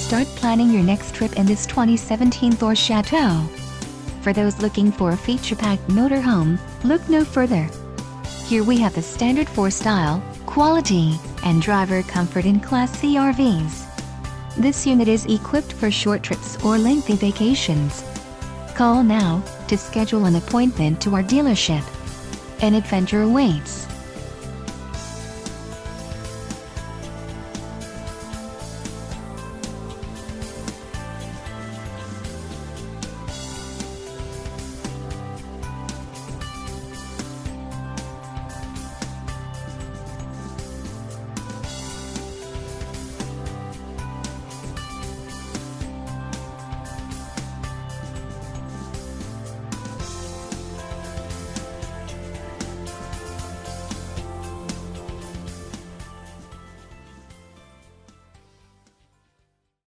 Start planning your next trip in this 2017 THOR CHATEAU. For those looking for a feature-packed motorhome, look no further. Here we have the standard 4 style, quality, and driver comfort in Class C RVs. This unit is equipped for short trips or lengthy vacations. Call now to schedule an appointment to our dealership. An adventure awaits.